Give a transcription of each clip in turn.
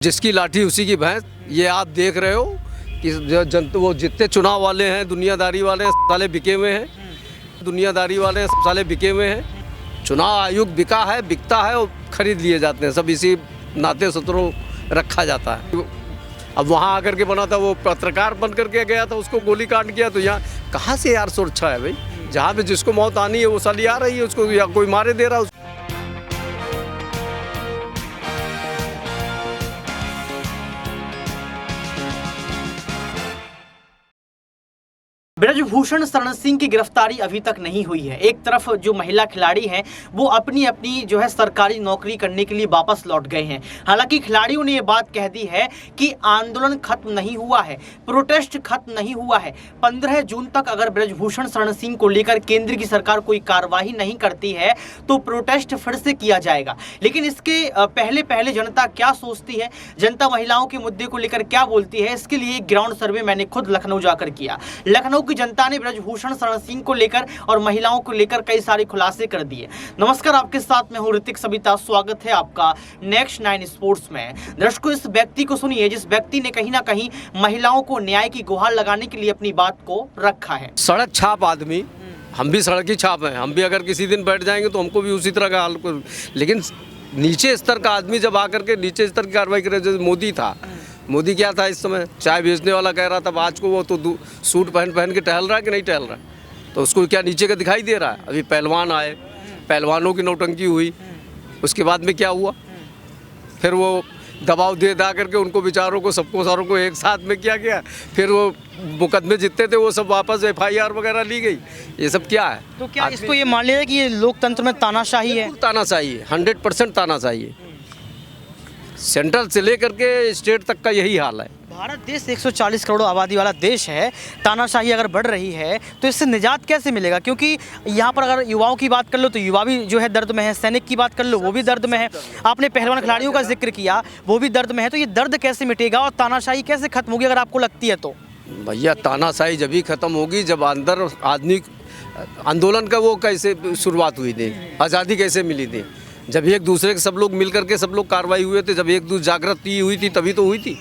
जिसकी लाठी उसी की भैंस। ये आप देख रहे हो कि वो जितने चुनाव वाले हैं, दुनियादारी वाले हैं, साले बिके हुए हैं। दुनियादारी वाले हैं, साले बिके हुए हैं। चुनाव आयोग बिका है, बिकता है और खरीद लिए जाते हैं। सब इसी नाते सत्रों रखा जाता है। अब वहाँ आकर के बना था, वो पत्रकार बन करके गया था, उसको गोली काट गया। तो यहाँ कहाँ से यार सुरक्षा है भाई? जहाँ पे जिसको मौत आनी है वो साली आ रही है, उसको या कोई मारे दे रहा है। ब्रजभूषण शरण सिंह की गिरफ्तारी अभी तक नहीं हुई है। एक तरफ जो महिला खिलाड़ी हैं वो अपनी अपनी जो है सरकारी नौकरी करने के लिए वापस लौट गए हैं। हालांकि खिलाड़ियों ने ये बात कह दी है कि आंदोलन खत्म नहीं हुआ है, प्रोटेस्ट खत्म नहीं हुआ है। 15 जून तक अगर ब्रजभूषण शरण सिंह को लेकर केंद्र की सरकार कोई कार्रवाई नहीं करती है तो प्रोटेस्ट फिर से किया जाएगा। लेकिन इसके पहले पहले जनता क्या सोचती है, जनता महिलाओं के मुद्दे को लेकर क्या बोलती है, इसके लिए ग्राउंड सर्वे मैंने खुद लखनऊ जाकर किया। लखनऊ की जनता ने ब्रजभूषण शरण सिंह को लेकर और महिलाओं को लेकर कई सारे खुलासे कर दिए। नमस्कार, आपके साथ मैं हूं ऋतिक सविता। स्वागत है आपका नेक्स्ट 9 स्पोर्ट्स में। दर्शकों, इस व्यक्ति को सुनिए जिस व्यक्ति ने कहीं ना कहीं महिलाओं को न्याय की गुहार लगाने के लिए अपनी बात को रखा है। सड़क छाप आदमी, हम भी सड़क की छाप हैं। हम भी अगर किसी दिन बैठ जाएंगे तो हमको भी उसी तरह का हाल। लेकिन नीचे स्तर का आदमी जब आकर के नीचे स्तर की कार्रवाई करे, जैसे मोदी था। मोदी क्या था इस समय? चाय बेचने वाला कह रहा था, आज को वो तो सूट पहन के टहल रहा है कि नहीं टहल रहा है? तो उसको क्या नीचे का दिखाई दे रहा है? अभी पहलवान आए, पहलवानों की नौटंकी हुई, उसके बाद में क्या हुआ? फिर वो दबाव दे करके उनको बेचारों को, सबको सारों को एक साथ में किया गया। फिर वो मुकदमे जितने थे वो सब वापस FIR वगैरह ली गई। ये सब क्या है? तो क्या इसको ये मान लिया कि ये लोकतंत्र में तानाशाही है? तानाशाही है, 100% तानाशाही है। सेंट्रल से लेकर के स्टेट तक का यही हाल है। भारत देश 140 करोड़ आबादी वाला देश है। तानाशाही अगर बढ़ रही है तो इससे निजात कैसे मिलेगा? क्योंकि यहाँ पर अगर युवाओं की बात कर लो तो युवा भी जो है दर्द में है, सैनिक की बात कर लो वो भी दर्द में है, आपने पहलवान खिलाड़ियों का जिक्र किया वो भी दर्द में है। तो ये दर्द कैसे मिटेगा और तानाशाही कैसे खत्म होगी अगर आपको लगती है तो? भैया, तानाशाही जब ही खत्म होगी जब अंदर आदमी आंदोलन का वो कैसे शुरुआत हुई थी, आज़ादी कैसे मिली थी? जब एक दूसरे के सब लोग मिल करके सब लोग कार्रवाई हुए थे, जब एक दूसरे जागृति हुई थी तभी तो हुई थी।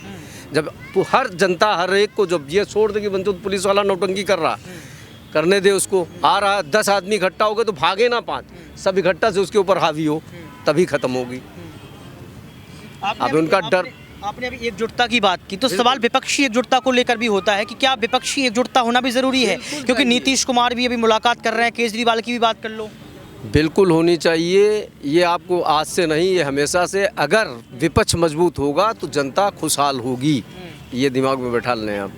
जब तो हर जनता, हर एक को जब ये छोड़ दे कि बंदूक पुलिस वाला नौटंकी कर रहा, करने दे उसको। आ रहा 10 आदमी इकट्ठा हो गए तो भागे ना 5, सब इकट्ठा से उसके ऊपर हावी हो, तभी खत्म होगी। अब उनका डर। आपने अभी एकजुटता की बात की तो सवाल विपक्षी एकजुटता को लेकर भी होता है कि क्या विपक्षी एकजुटता होना भी जरूरी है? क्योंकि नीतीश कुमार भी अभी मुलाकात कर रहे हैं, केजरीवाल की भी बात कर लो। बिल्कुल होनी चाहिए। ये आपको आज से नहीं, ये हमेशा से। अगर विपक्ष मजबूत होगा तो जनता खुशहाल होगी, ये दिमाग में बैठा लें आप।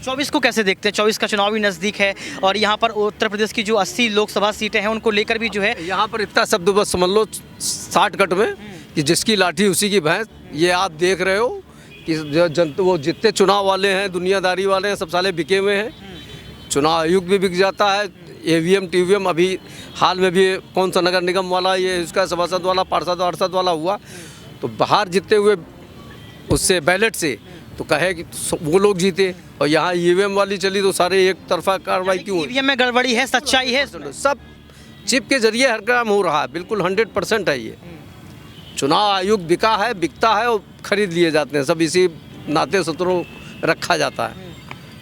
24 को कैसे देखते हैं? 24 का चुनाव भी नज़दीक है और यहाँ पर उत्तर प्रदेश की जो 80 लोकसभा सीटें हैं उनको लेकर भी जो है यहाँ पर इतना शब्द बस समझ लो शॉर्टकट में कि जिसकी लाठी उसी की भैंस। ये आप देख रहे हो कि वो जितने चुनाव वाले हैं, दुनियादारी वाले हैं, सब साले बिके हुए हैं। चुनाव आयोग भी बिक जाता है, EVM TVM। अभी हाल में भी कौन सा नगर निगम वाला, ये इसका सभासद वाला, पार्षद वाला हुआ, तो बाहर जीतते हुए उससे बैलेट से तो कहे कि वो लोग जीते, और यहाँ EVM वाली चली तो सारे एक तरफा कार्रवाई क्यों? EVM में गड़बड़ी है, सच्चाई है, सब चिप के जरिए हर काम हो रहा है। बिल्कुल 100% है। ये चुनाव आयोग बिका है, बिकता है और खरीद लिए जाते हैं। सब इसी नाते सत्रों रखा जाता है।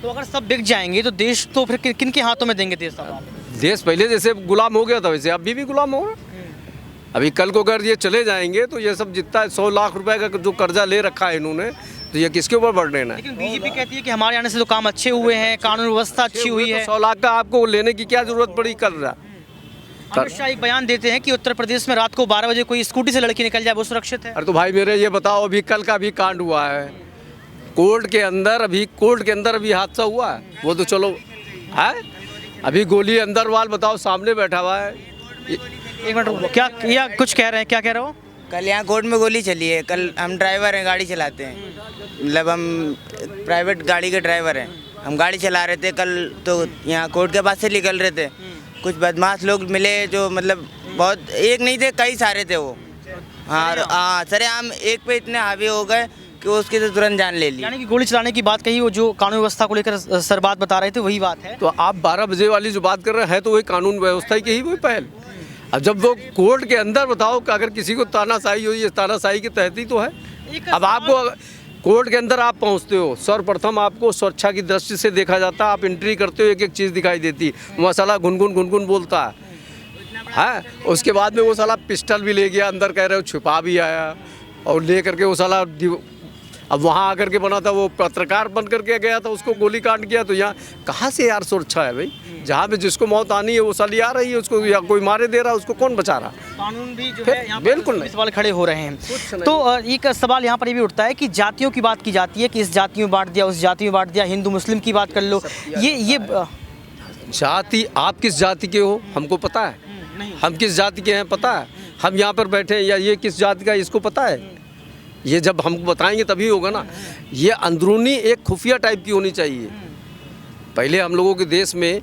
तो अगर सब बिक जाएंगे तो देश तो फिर किन के हाथों में देंगे? देश पहले जैसे गुलाम हो गया था वैसे अभी भी गुलाम हो रहा। अभी कल को अगर ये चले जाएंगे तो ये सब जितना 100 लाख रुपए का जो कर्जा ले रखा है इन्होंने, तो ये किसके ऊपर बढ़ रहे हैं? लेकिन बीजेपी कहती है कि हमारे आने से तो काम अच्छे हुए हैं, कानून व्यवस्था अच्छी हुई है। 100 लाख का आपको लेने की क्या जरूरत पड़ी? कर रहा अमित शाह एक बयान देते हैं कि उत्तर प्रदेश में रात को 12 बजे कोई स्कूटी से लड़की निकल जाए वो सुरक्षित है। अरे तो भाई मेरे ये बताओ, अभी कल का भी कांड हुआ है कोर्ट के अंदर, अभी हादसा हुआ है। वो तो चलो है, अभी गोली अंदर वाल बताओ सामने बैठा हुआ है। एक मिनट, क्या कुछ कह रहे हैं? क्या कह रहे हो? कल यहाँ कोर्ट में गोली चली है। कल हम ड्राइवर हैं, गाड़ी चलाते हैं, मतलब हम प्राइवेट गाड़ी के ड्राइवर हैं। हम गाड़ी चला रहे थे कल, तो यहाँ कोर्ट के पास से निकल रहे थे, कुछ बदमाश लोग मिले जो मतलब बहुत, एक नहीं थे कई सारे थे वो। हाँ सरेआम एक पे इतने हावी हो गए कि उसकी तो तुरंत जान ले ली। यानी कि गोली चलाने की बात कही, वो जो कानून व्यवस्था को लेकर सर बात बता रहे थे वही बात है। तो आप 12 बजे वाली जो बात कर रहे हैं तो वही कानून व्यवस्था की ही वही पहल। अब जब वो कोर्ट के अंदर बताओ कि अगर किसी को तानाशाही हुई है, तानाशाही के तहत ही तो है। अब आपको कोर्ट के अंदर आप पहुंचते हो, सर्वप्रथम आपको सुरक्षा की दृष्टि से देखा जाता है। आप एंट्री करते हो, एक एक चीज़ दिखाई देती, वो साला गुनगुन बोलता है। उसके बाद में वो साला पिस्टल भी ले गया अंदर, कह रहे हो छुपा भी आया, और ले करके वो साला अब वहाँ आकर के बना था, वो पत्रकार बन करके गया था, उसको गोली काट गया। तो यहाँ कहाँ से यार सुरक्षा है भाई? जहाँ पे जिसको मौत आनी है वो साली आ रही है, उसको या कोई मारे दे रहा है, उसको कौन बचा रहा? कानून भी जो है यहाँ पर बिल्कुल नहीं। सवाल खड़े हो रहे हैं। तो एक सवाल यहाँ पर ये भी उठता है कि जातियों की बात की जाती है कि इस जाति में बांट दिया, उस जाति में बांट दिया, हिंदू मुस्लिम की बात कर लो। ये जाति, आप किस जाति के हो हमको पता है? हम किस जाति के हैं पता है? हम यहाँ पर बैठे हैं, या ये किस जाति का है इसको पता है? ये जब हमको बताएंगे तभी होगा ना। ये अंदरूनी एक खुफिया टाइप की होनी चाहिए। पहले हम लोगों के देश में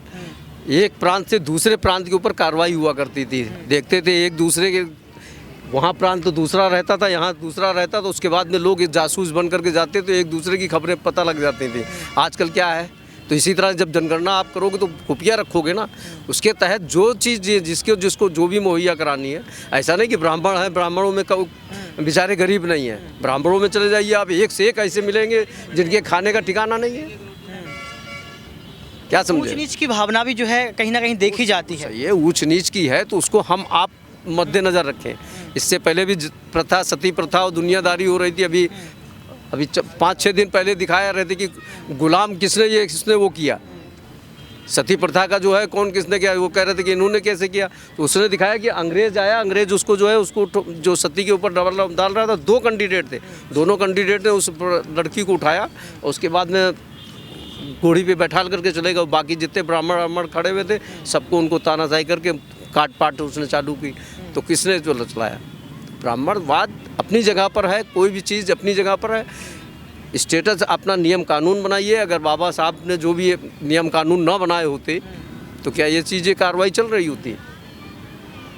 एक प्रांत से दूसरे प्रांत के ऊपर कार्रवाई हुआ करती थी, देखते थे एक दूसरे के, वहाँ प्रांत तो दूसरा रहता था, यहाँ दूसरा रहता, तो उसके बाद में लोग जासूस बन करके जाते तो एक दूसरे की खबरें पता लग जाती थी। आजकल क्या है? तो इसी तरह जब जनगणना आप करोगे तो खुफिया रखोगे ना, उसके तहत जो चीज़ जिसको जो भी मुहैया करानी है। ऐसा नहीं कि ब्राह्मण है, ब्राह्मणों में बेचारे गरीब नहीं है, ब्राह्मणों में चले जाइए आप, एक से एक ऐसे मिलेंगे जिनके खाने का ठिकाना नहीं है। क्या समझे? ऊंच नीच की भावना भी जो है कहीं ना कहीं देखी जाती है। ये ऊंच नीच की है तो उसको हम आप मद्देनज़र रखें। इससे पहले भी प्रथा, सती प्रथा और दुनियादारी हो रही थी। अभी 5-6 दिन पहले दिखाया रहे थे कि गुलाम किसने वो किया, सती प्रथा का जो है कौन किसने किया, वो कह रहे थे कि इन्होंने कैसे किया। तो उसने दिखाया कि अंग्रेज आया, अंग्रेज उसको जो है उसको जो सती के ऊपर डाल रहा था। 2 कैंडिडेट थे, दोनों कैंडिडेट ने उस लड़की को उठाया, उसके बाद में घोड़ी पे बैठा करके चले गए। बाकी जितने ब्राह्मण खड़े हुए थे सबको उनको तानाशाही करके काट पाट उसने चालू की। तो किसने जो चलाया? ब्राह्मणवाद अपनी जगह पर है, कोई भी चीज़ अपनी जगह पर है। स्टेटस अपना नियम कानून बनाइए। अगर बाबा साहब ने जो भी नियम कानून ना बनाए होते तो क्या ये चीज़ें कार्रवाई चल रही होती?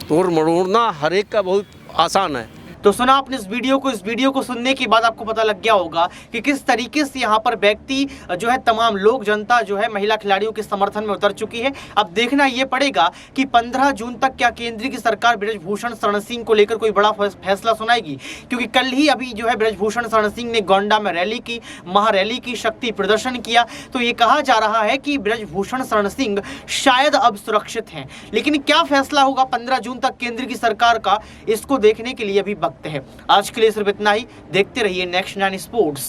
तोड़ मरोड़ना हर एक का बहुत आसान है। तो सुना आपने इस वीडियो को सुनने के बाद आपको पता लग गया होगा कि किस तरीके से यहाँ पर व्यक्ति जो है, तमाम लोग, जनता जो है महिला खिलाड़ियों के समर्थन में उतर चुकी है। अब देखना ये पड़ेगा कि 15 जून तक क्या केंद्र की सरकार बृजभूषण शरण सिंह को लेकर कोई बड़ा फैसला सुनाएगी, क्योंकि कल ही अभी जो है बृजभूषण शरण सिंह ने गोंडा में रैली की, महारैली की, शक्ति प्रदर्शन किया। तो ये कहा जा रहा है कि बृजभूषण शरण सिंह शायद अब सुरक्षित हैं, लेकिन क्या फैसला होगा 15 जून तक केंद्र की सरकार का, इसको देखने के लिए अभी है। आज के लिए सिर्फ इतना ही। देखते रहिए नेक्स्ट 9 स्पोर्ट्स।